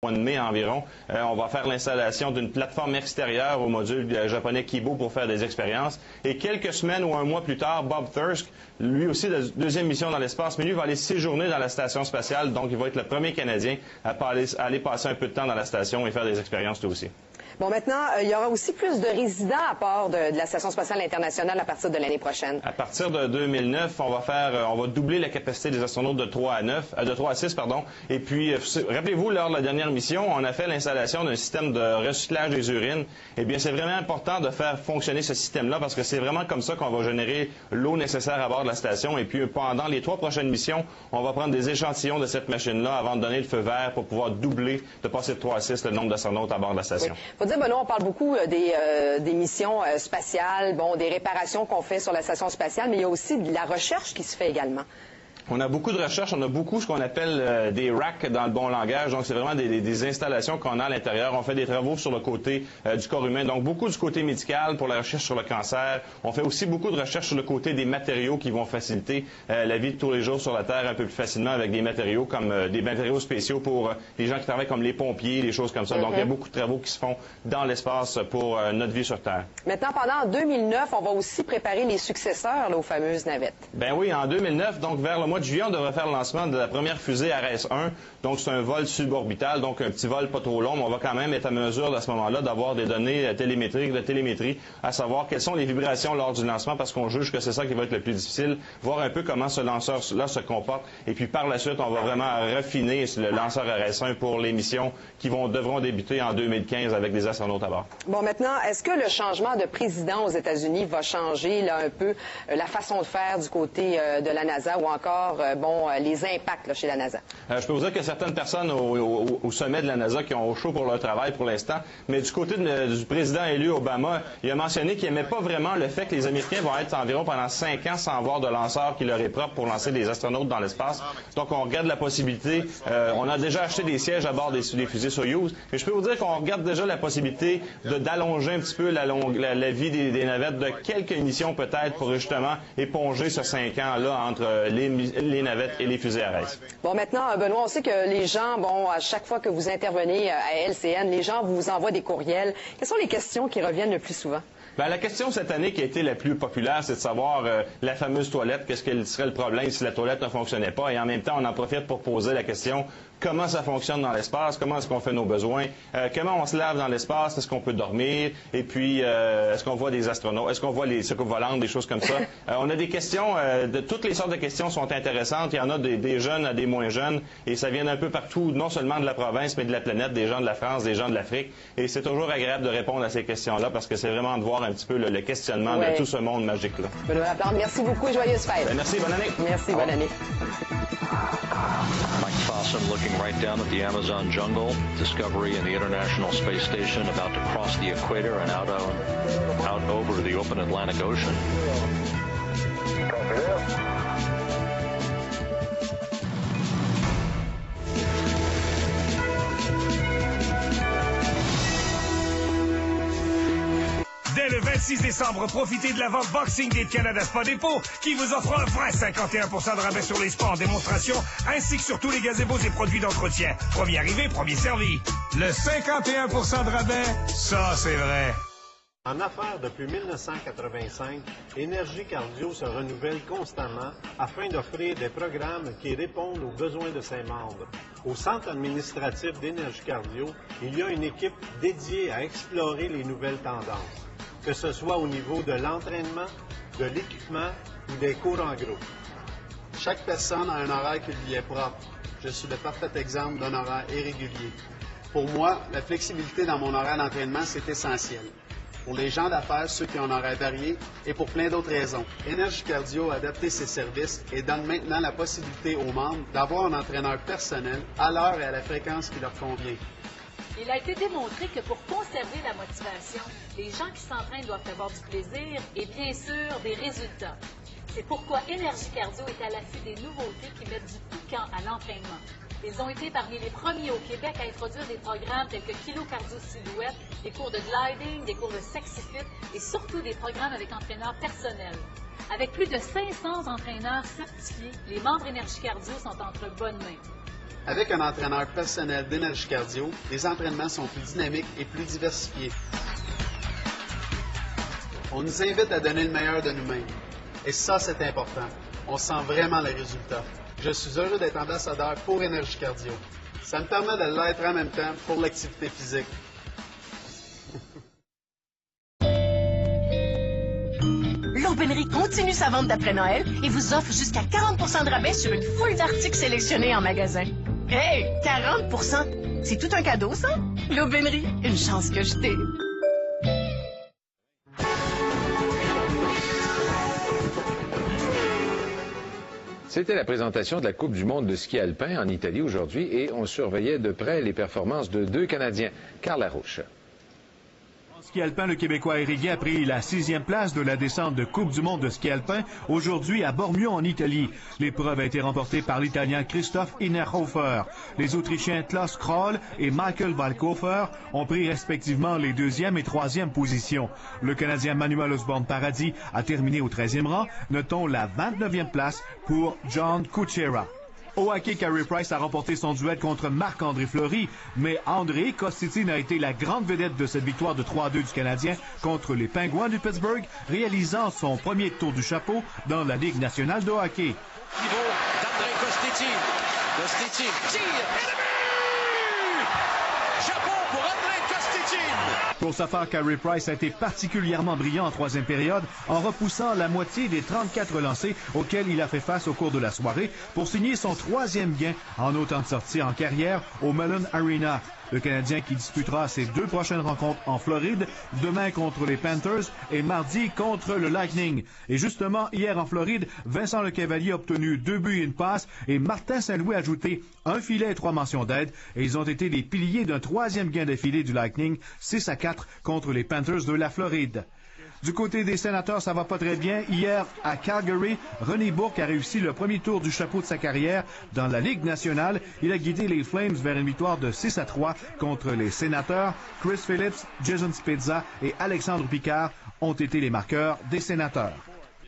mois de mai environ. On va faire l'installation d'une plateforme extérieure au module japonais Kibo pour faire des expériences. Et quelques semaines ou un mois plus tard, Bob Thirsk, lui aussi de deuxième mission dans l'espace, mais lui va aller séjourner dans la station spatiale. Donc, il va être le premier Canadien à aller passer un peu de temps dans la station et faire des expériences lui aussi. Bon, maintenant, il y aura aussi plus de résidents à part de la Station spatiale internationale à partir de l'année prochaine. À partir de 2009, on va doubler la capacité des astronautes de 3 à 6, pardon. Et puis, rappelez-vous, lors de la dernière mission, on a fait l'installation d'un système de recyclage des urines. Eh bien, c'est vraiment important de faire fonctionner ce système-là parce que c'est vraiment comme ça qu'on va générer l'eau nécessaire à bord de la station. Et puis, pendant les 3 prochaines missions, on va prendre des échantillons de cette machine-là avant de donner le feu vert pour pouvoir doubler, de passer de 3 à 6 le nombre d'astronautes à bord de la station. Oui. Benoît, on parle beaucoup des missions spatiales, bon, des réparations qu'on fait sur la station spatiale, mais il y a aussi de la recherche qui se fait également. On a beaucoup de recherches, on a beaucoup ce qu'on appelle des racks dans le bon langage. Donc, c'est vraiment des installations qu'on a à l'intérieur. On fait des travaux sur le côté du corps humain, donc beaucoup du côté médical pour la recherche sur le cancer. On fait aussi beaucoup de recherches sur le côté des matériaux qui vont faciliter la vie de tous les jours sur la Terre un peu plus facilement avec des matériaux comme des matériaux spéciaux pour les gens qui travaillent comme les pompiers, des choses comme ça. Donc, il y a beaucoup de travaux qui se font dans l'espace pour notre vie sur Terre. Maintenant, pendant 2009, on va aussi préparer les successeurs là, aux fameuses navettes. Ben oui, en 2009, donc vers le mois de juillet, on devrait faire le lancement de la première fusée Ares-1. Donc, c'est un vol suborbital, donc un petit vol pas trop long, mais on va quand même être à mesure à ce moment-là d'avoir des données télémétriques, de télémétrie, à savoir quelles sont les vibrations lors du lancement, parce qu'on juge que c'est ça qui va être le plus difficile, voir un peu comment ce lanceur-là se comporte. Et puis, par la suite, on va vraiment raffiner le lanceur Ares-1 pour les missions qui devront débuter en 2015 avec des astronautes à bord. Bon, maintenant, est-ce que le changement de président aux États-Unis va changer là, un peu la façon de faire du côté de la NASA ou encore les impacts là, chez la NASA? Je peux vous dire qu'il y a certaines personnes au sommet de la NASA qui ont chaud pour leur travail pour l'instant, mais du côté du président élu Obama, il a mentionné qu'il n'aimait pas vraiment le fait que les Américains vont être environ pendant 5 ans sans avoir de lanceur qui leur est propre pour lancer des astronautes dans l'espace. Donc, on regarde la possibilité, on a déjà acheté des sièges à bord des fusées Soyouz, mais je peux vous dire qu'on regarde déjà la possibilité d'allonger un petit peu la vie des navettes de quelques missions peut-être pour justement éponger ce 5 ans-là entre les navettes et les fusées Ares. Bon, maintenant, Benoît, on sait que les gens, à chaque fois que vous intervenez à LCN, les gens vous envoient des courriels. Quelles sont les questions qui reviennent le plus souvent? Bien, la question cette année qui a été la plus populaire, c'est de savoir la fameuse toilette, qu'est-ce que serait le problème si la toilette ne fonctionnait pas. Et en même temps, on en profite pour poser la question, comment ça fonctionne dans l'espace, comment est-ce qu'on fait nos besoins, comment on se lave dans l'espace, est-ce qu'on peut dormir, et puis est-ce qu'on voit des astronautes, est-ce qu'on voit les soucoupes volantes, des choses comme ça. On a des questions, de toutes les sortes de questions sont intéressantes. Il y en a des jeunes à des moins jeunes, et ça vient d'un peu partout, non seulement de la province, mais de la planète, des gens de la France, des gens de l'Afrique. Et c'est toujours agréable de répondre à ces questions-là, parce que c'est vraiment de voir un petit peu le questionnement de tout ce monde magique-là. Benoît Laplante, merci beaucoup et joyeuses fêtes. Merci, bonne année. Merci, bonne année. Mike Fossum looking right down at the Amazon jungle. Discovery and the International Space Station about to cross the equator and out over the open Atlantic Ocean. Dès le 26 décembre, profitez de la vente Boxing Day de Canada Spa Dépôt qui vous offre un vrai 51% de rabais sur les spas en démonstration ainsi que sur tous les gazebos et produits d'entretien. Premier arrivé, premier servi. Le 51% de rabais, ça c'est vrai. En affaires depuis 1985, Énergie Cardio se renouvelle constamment afin d'offrir des programmes qui répondent aux besoins de ses membres. Au centre administratif d'Énergie Cardio, il y a une équipe dédiée à explorer les nouvelles tendances, que ce soit au niveau de l'entraînement, de l'équipement ou des cours en groupe. Chaque personne a un horaire qui lui est propre. Je suis le parfait exemple d'un horaire irrégulier. Pour moi, la flexibilité dans mon horaire d'entraînement, c'est essentiel. Pour les gens d'affaires, ceux qui ont un horaire varié, et pour plein d'autres raisons. Énergie Cardio a adapté ses services et donne maintenant la possibilité aux membres d'avoir un entraîneur personnel à l'heure et à la fréquence qui leur convient. Il a été démontré que pour conserver la motivation, les gens qui s'entraînent doivent avoir du plaisir et bien sûr des résultats. C'est pourquoi Énergie Cardio est à l'affût des nouveautés qui mettent du piquant à l'entraînement. Ils ont été parmi les premiers au Québec à introduire des programmes tels que Kilo Cardio Silhouette, des cours de gliding, des cours de Sexy Fit et surtout des programmes avec entraîneurs personnels. Avec plus de 500 entraîneurs certifiés, les membres Énergie Cardio sont entre bonnes mains. Avec un entraîneur personnel d'Énergie Cardio, les entraînements sont plus dynamiques et plus diversifiés. On nous invite à donner le meilleur de nous-mêmes. Et ça, c'est important. On sent vraiment les résultats. Je suis heureux d'être ambassadeur pour Énergie Cardio. Ça me permet de l'être en même temps pour l'activité physique. L'Aubainerie continue sa vente d'après Noël et vous offre jusqu'à 40 % de rabais sur une foule d'articles sélectionnés en magasin. Hey, 40 %! C'est tout un cadeau, ça? L'Aubainerie, une chance que je t'ai. C'était la présentation de la Coupe du monde de ski alpin en Italie aujourd'hui et on surveillait de près les performances de deux Canadiens. Carl Larouche. En ski alpin, le Québécois Érigue a pris la 6e place de la descente de Coupe du monde de ski alpin aujourd'hui à Bormio en Italie. L'épreuve a été remportée par l'Italien Christoph Innerhofer. Les Autrichiens Klaus Kroll et Michael Walkhofer ont pris respectivement les 2e et 3e positions. Le Canadien Manuel Osborne-Paradis a terminé au 13e rang. Notons la 29e place pour John Kuchera. Au hockey, Carey Price a remporté son duel contre Marc-André Fleury, mais André Kostitine a été la grande vedette de cette victoire de 3-2 du Canadien contre les Penguins du Pittsburgh, réalisant son premier tour du chapeau dans la Ligue nationale de hockey. Niveau d'André Kostitine. Kostitine tire et le but! Chapeau pour André Kostitine! Pour sa part, Carey Price a été particulièrement brillant en 3e période en repoussant la moitié des 34 lancés auxquels il a fait face au cours de la soirée pour signer son 3e gain en autant de sorties en carrière au Mellon Arena. Le Canadien qui disputera ses 2 prochaines rencontres en Floride, demain contre les Panthers et mardi contre le Lightning. Et justement, hier en Floride, Vincent Lecavalier a obtenu 2 buts et une passe et Martin Saint-Louis a ajouté 1 filet et 3 mentions d'aide. Et ils ont été les piliers d'un 3e gain d'affilée du Lightning, 6-4 contre les Panthers de la Floride. Du côté des Sénateurs, ça va pas très bien. Hier, à Calgary, René Bourque a réussi le premier tour du chapeau de sa carrière dans la Ligue nationale. Il a guidé les Flames vers une victoire de 6-3 contre les Sénateurs. Chris Phillips, Jason Spezza et Alexandre Picard ont été les marqueurs des Sénateurs.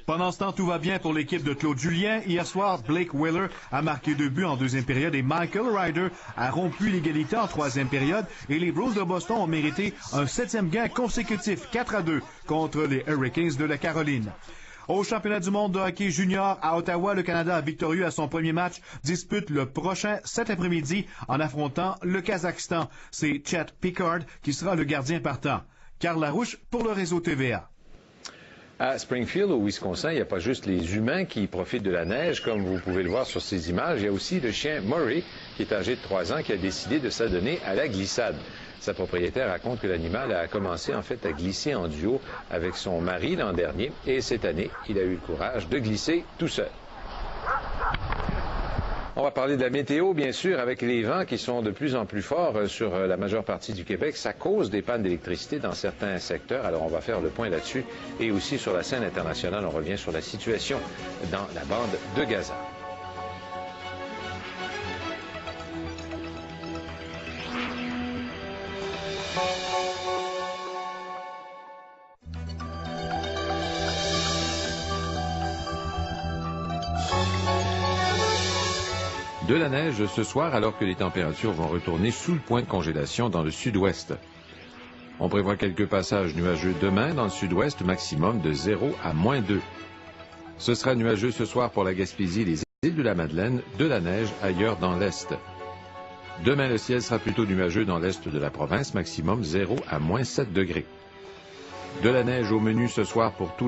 Pendant ce temps, tout va bien pour l'équipe de Claude Julien. Hier soir, Blake Wheeler a marqué 2 buts en 2e période et Michael Ryder a rompu l'égalité en 3e période. Et les Bruins de Boston ont mérité un 7e gain consécutif, 4-2, contre les Hurricanes de la Caroline. Au championnat du monde de hockey junior à Ottawa, le Canada victorieux à son premier match dispute le prochain cet après-midi en affrontant le Kazakhstan. C'est Chet Pickard qui sera le gardien partant. Carl Larouche pour le réseau TVA. À Springfield, au Wisconsin, il n'y a pas juste les humains qui profitent de la neige, comme vous pouvez le voir sur ces images. Il y a aussi le chien Murray, qui est âgé de 3 ans, qui a décidé de s'adonner à la glissade. Sa propriétaire raconte que l'animal a commencé en fait à glisser en duo avec son mari l'an dernier. Et cette année, il a eu le courage de glisser tout seul. On va parler de la météo, bien sûr, avec les vents qui sont de plus en plus forts sur la majeure partie du Québec. Ça cause des pannes d'électricité dans certains secteurs. Alors, on va faire le point là-dessus. Et aussi, sur la scène internationale, on revient sur la situation dans la bande de Gaza. De la neige ce soir alors que les températures vont retourner sous le point de congélation dans le sud-ouest. On prévoit quelques passages nuageux demain dans le sud-ouest, maximum de 0 à -2. Ce sera nuageux ce soir pour la Gaspésie, les îles de la Madeleine, de la neige ailleurs dans l'est. Demain, le ciel sera plutôt nuageux dans l'est de la province, maximum 0 à -7 degrés. De la neige au menu ce soir pour tout le